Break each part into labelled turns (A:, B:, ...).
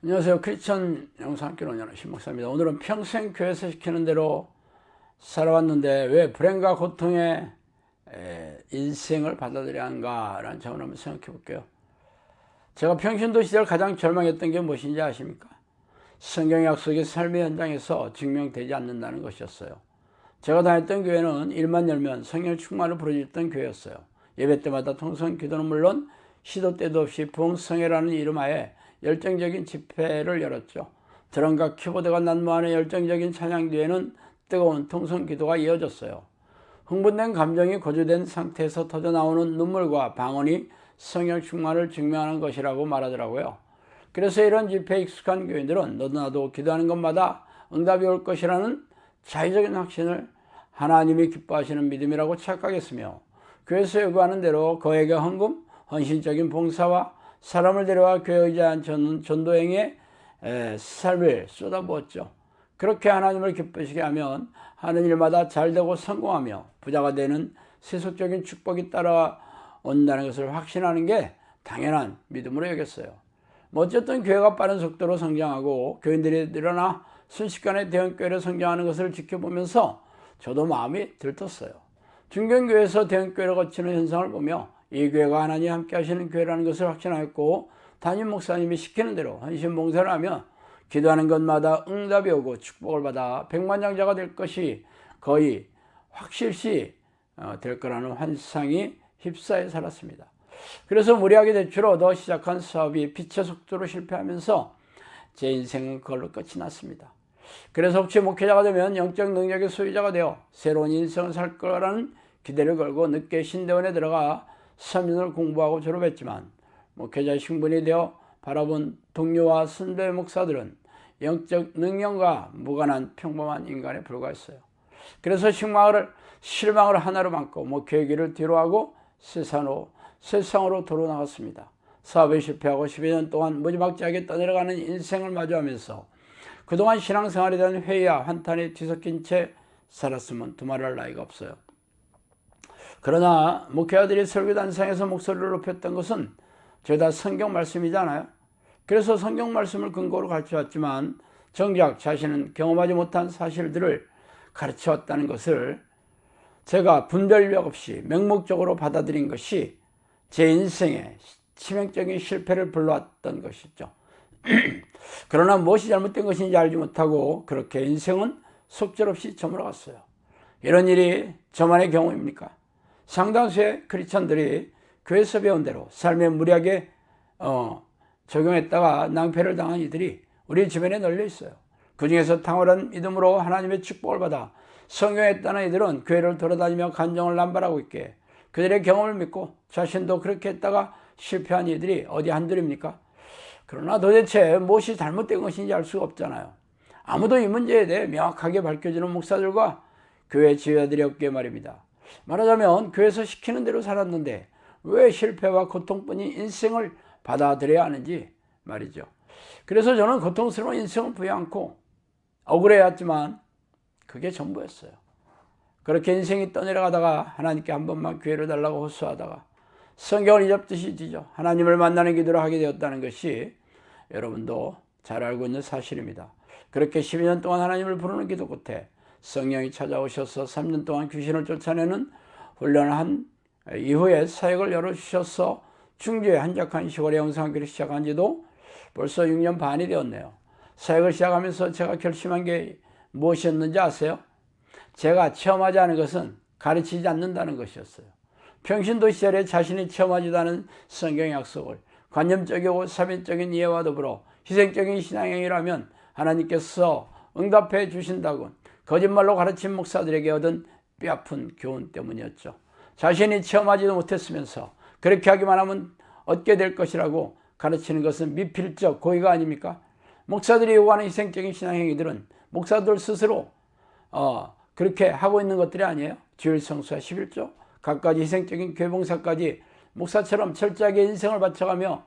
A: 안녕하세요. 크리스천 영상학교 운영하는 신목사입니다. 오늘은 평생 교회에서 시키는 대로 살아왔는데 왜 불행과 고통의 인생을 받아들여야 하는가라는 점을 한번 생각해 볼게요. 제가 평신도 시절 가장 절망했던 게 무엇인지 아십니까? 성경 약속이 삶의 현장에서 증명되지 않는다는 것이었어요. 제가 다녔던 교회는 일만 열면 성령 충만을 부르짖던 교회였어요. 예배 때마다 통성 기도는 물론 시도 때도 없이 부흥성회라는 이름하에 열정적인 집회를 열었죠. 드럼과 키보드가 난무하는 열정적인 찬양 뒤에는 뜨거운 통성 기도가 이어졌어요. 흥분된 감정이 고조된 상태에서 터져나오는 눈물과 방언이 성령 충만을 증명하는 것이라고 말하더라고요. 그래서 이런 집회에 익숙한 교인들은 너도 나도 기도하는 것마다 응답이 올 것이라는 자의적인 확신을 하나님이 기뻐하시는 믿음이라고 착각했으며, 교회에서 요구하는 대로 거액의 헌금, 헌신적인 봉사와 사람을 데려와 교회에 의지한 전도행위에 삶을 쏟아부었죠. 그렇게 하나님을 기쁘시게 하면 하는 일마다 잘되고 성공하며 부자가 되는 세속적인 축복이 따라온다는 것을 확신하는 게 당연한 믿음으로 여겼어요. 어쨌든 교회가 빠른 속도로 성장하고 교인들이 늘어나 순식간에 대형교회로 성장하는 것을 지켜보면서 저도 마음이 들떴어요. 중견교회에서 대형교회로 거치는 현상을 보며 이 교회가 하나님 함께 하시는 교회라는 것을 확신하였고, 담임 목사님이 시키는 대로 헌신 봉사를 하며 기도하는 것마다 응답이 오고 축복을 받아 백만장자가 될 것이 거의 확실시 될 거라는 환상이 휩싸여 살았습니다. 그래서 무리하게 대출을 얻어 시작한 사업이 빛의 속도로 실패하면서 제 인생은 그걸로 끝이 났습니다. 그래서 혹시 목회자가 되면 영적 능력의 소유자가 되어 새로운 인생을 살 거라는 기대를 걸고 늦게 신대원에 들어가 3년을 공부하고 졸업했지만, 목회자 신분이 되어 바라본 동료와 선배 목사들은 영적 능력과 무관한 평범한 인간에 불과했어요. 그래서 실망을 하나로 안고 목회의 길을 뒤로하고 세상으로 도로 나갔습니다. 사업에 실패하고 12년 년 동안 무지막지하게 떠내려가는 인생을 마주하면서 그동안 신앙생활에 대한 회의와 환탄에 뒤섞인 채 살았으면 두말할 나위가 없어요. 그러나 목회자들이 설교단상에서 목소리를 높였던 것은 죄다 성경 말씀이잖아요. 그래서 성경 말씀을 근거로 가르쳐왔지만 정작 자신은 경험하지 못한 사실들을 가르쳐왔다는 것을 제가 분별력 없이 맹목적으로 받아들인 것이 제 인생에 치명적인 실패를 불러왔던 것이죠. 그러나 무엇이 잘못된 것인지 알지 못하고 그렇게 인생은 속절없이 저물어갔어요. 이런 일이 저만의 경우입니까? 상당수의 크리스천들이 교회에서 배운 대로 삶에 무리하게 적용했다가 낭패를 당한 이들이 우리 주변에 널려 있어요. 그 중에서 탁월한 믿음으로 하나님의 축복을 받아 성경했다는 이들은 교회를 돌아다니며 간증을 남발하고 있기에 그들의 경험을 믿고 자신도 그렇게 했다가 실패한 이들이 어디 한둘입니까? 그러나 도대체 무엇이 잘못된 것인지 알 수가 없잖아요. 아무도 이 문제에 대해 명확하게 밝혀주는 목사들과 교회 지휘자들이 없기에 말입니다. 말하자면 교회에서 시키는 대로 살았는데 왜 실패와 고통뿐인 인생을 받아들여야 하는지 말이죠. 그래서 저는 고통스러운 인생을 부여안고 억울해했지만 그게 전부였어요. 그렇게 인생이 떠내려가다가 하나님께 한 번만 기회를 달라고 호소하다가 성경을 잊었듯이 뒤져 하나님을 만나는 기도를 하게 되었다는 것이 여러분도 잘 알고 있는 사실입니다. 그렇게 12년 동안 하나님을 부르는 기도 끝에 성령이 찾아오셔서 3년 동안 귀신을 쫓아내는 훈련을 한 이후에 사역을 열어주셔서 충주에 한적한 시골에 영상학교를 시작한 지도 벌써 6년 반이 되었네요. 사역을 시작하면서 제가 결심한 게 무엇이었는지 아세요? 제가 체험하지 않은 것은 가르치지 않는다는 것이었어요. 평신도 시절에 자신이 체험하지도 않은 성경 약속을 관념적이고 사변적인 이해와 더불어 희생적인 신앙행위라면 하나님께서 응답해 주신다고 거짓말로 가르친 목사들에게 얻은 뼈아픈 교훈 때문이었죠. 자신이 체험하지도 못했으면서 그렇게 하기만 하면 얻게 될 것이라고 가르치는 것은 미필적 고의가 아닙니까? 목사들이 요구하는 희생적인 신앙행위들은 목사들 스스로 그렇게 하고 있는 것들이 아니에요. 주일 성수와 11조, 갖가지 희생적인 교회봉사까지 목사처럼 철저하게 인생을 바쳐가며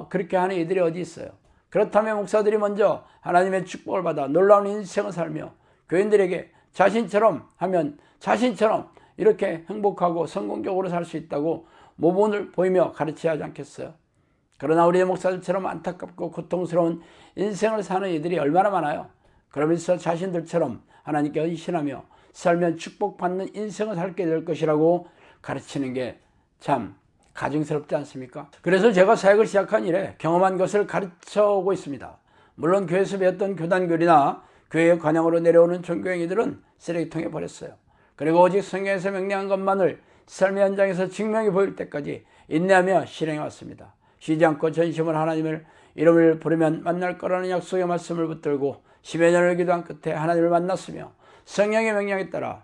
A: 그렇게 하는 이들이 어디 있어요? 그렇다면 목사들이 먼저 하나님의 축복을 받아 놀라운 인생을 살며 교인들에게 자신처럼 하면 자신처럼 이렇게 행복하고 성공적으로 살 수 있다고 모범을 보이며 가르쳐야 하지 않겠어요? 그러나 우리의 목사들처럼 안타깝고 고통스러운 인생을 사는 이들이 얼마나 많아요. 그러면서 자신들처럼 하나님께 헌신하며 살면 축복받는 인생을 살게 될 것이라고 가르치는 게 참 가증스럽지 않습니까? 그래서 제가 사역을 시작한 이래 경험한 것을 가르쳐 오고 있습니다. 물론 교회에서 배웠던 교단교리나 교회의 관양으로 내려오는 종교행위들은 쓰레기통에 버렸어요. 그리고 오직 성경에서 명령한 것만을 삶의 현장에서 증명이 보일 때까지 인내하며 실행해 왔습니다. 쉬지 않고 전심으로 하나님을 이름을 부르면 만날 거라는 약속의 말씀을 붙들고 10여 년을 기도한 끝에 하나님을 만났으며 성령의 명령에 따라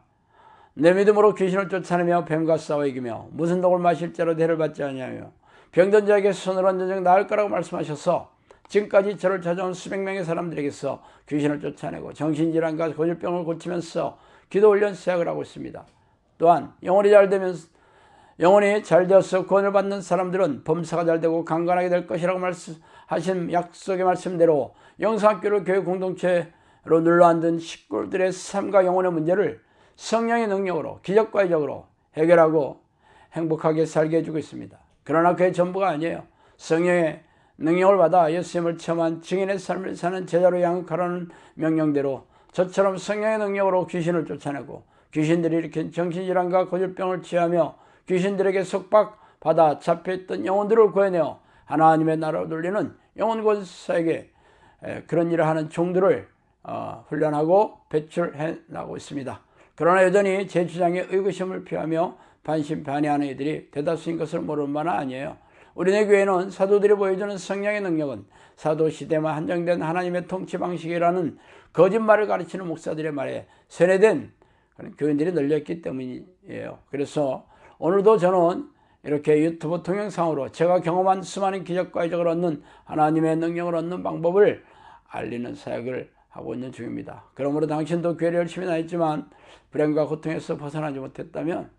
A: 내 믿음으로 귀신을 쫓아내며 뱀과 싸워 이기며 무슨 독을 마실 자로 대를 받지 아니하며 병든 자에게 손을 얹은 적 나을 거라고 말씀하셔서 지금까지 저를 찾아온 수백 명의 사람들에게서 귀신을 쫓아내고 정신질환과 고질병을 고치면서 기도 훈련 사역을 하고 있습니다. 또한 영혼이 잘 되어서 구원을 받는 사람들은 범사가 잘 되고 강건하게 될 것이라고 말씀하신 약속의 말씀대로 영성학교를 교회 공동체로 눌러앉은 식구들의 삶과 영혼의 문제를 성령의 능력으로 기적과적으로 해결하고 행복하게 살게 해주고 있습니다. 그러나 그게 전부가 아니에요. 성령의 능력을 받아 예수님을 체험한 증인의 삶을 사는 제자로 양육하라는 명령대로 저처럼 성령의 능력으로 귀신을 쫓아내고 귀신들이 일으킨 정신질환과 고질병을 치유하며 귀신들에게 속박받아 잡혀있던 영혼들을 구해내어 하나님의 나라로 돌리는 영혼권사에게 그런 일을 하는 종들을 훈련하고 배출해 나가고 있습니다. 그러나 여전히 제 주장에 의구심을 표하며 반신반의하는 이들이 대다수인 것을 모르는 바는 아니에요. 우리네 교회는 사도들이 보여주는 성령의 능력은 사도 시대만 한정된 하나님의 통치 방식이라는 거짓말을 가르치는 목사들의 말에 세뇌된 그런 교인들이 널렸기 때문이에요. 그래서 오늘도 저는 이렇게 유튜브 동영상으로 제가 경험한 수많은 기적과 이적을 얻는 하나님의 능력을 얻는 방법을 알리는 사역을 하고 있는 중입니다. 그러므로 당신도 교회를 열심히 다녔지만 불행과 고통에서 벗어나지 못했다면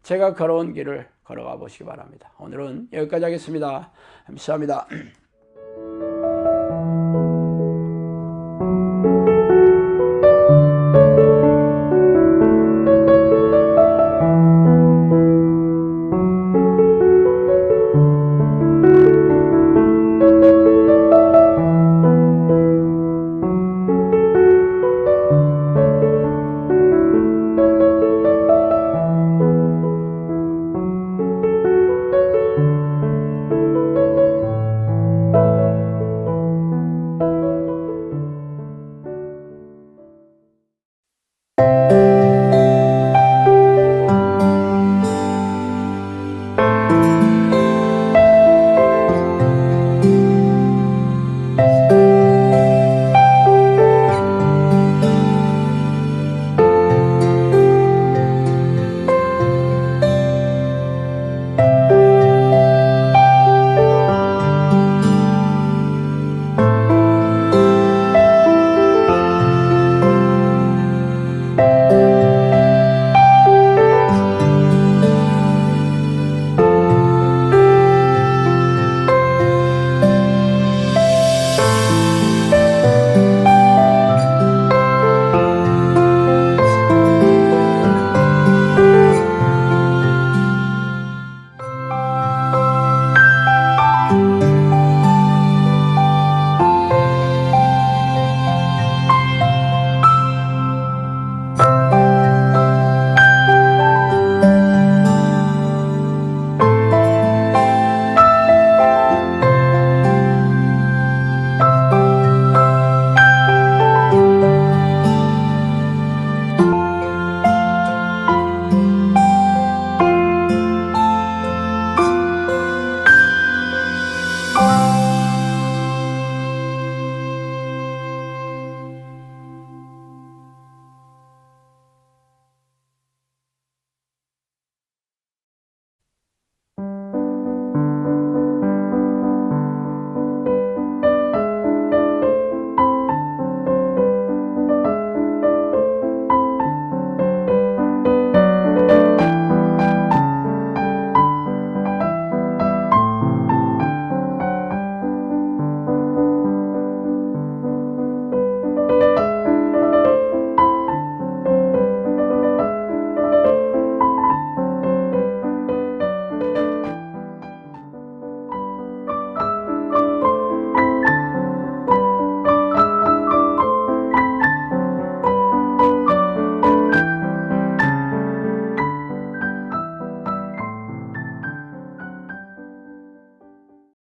A: 제가 걸어온 길을 걸어가 보시기 바랍니다. 오늘은 여기까지 하겠습니다. 감사합니다.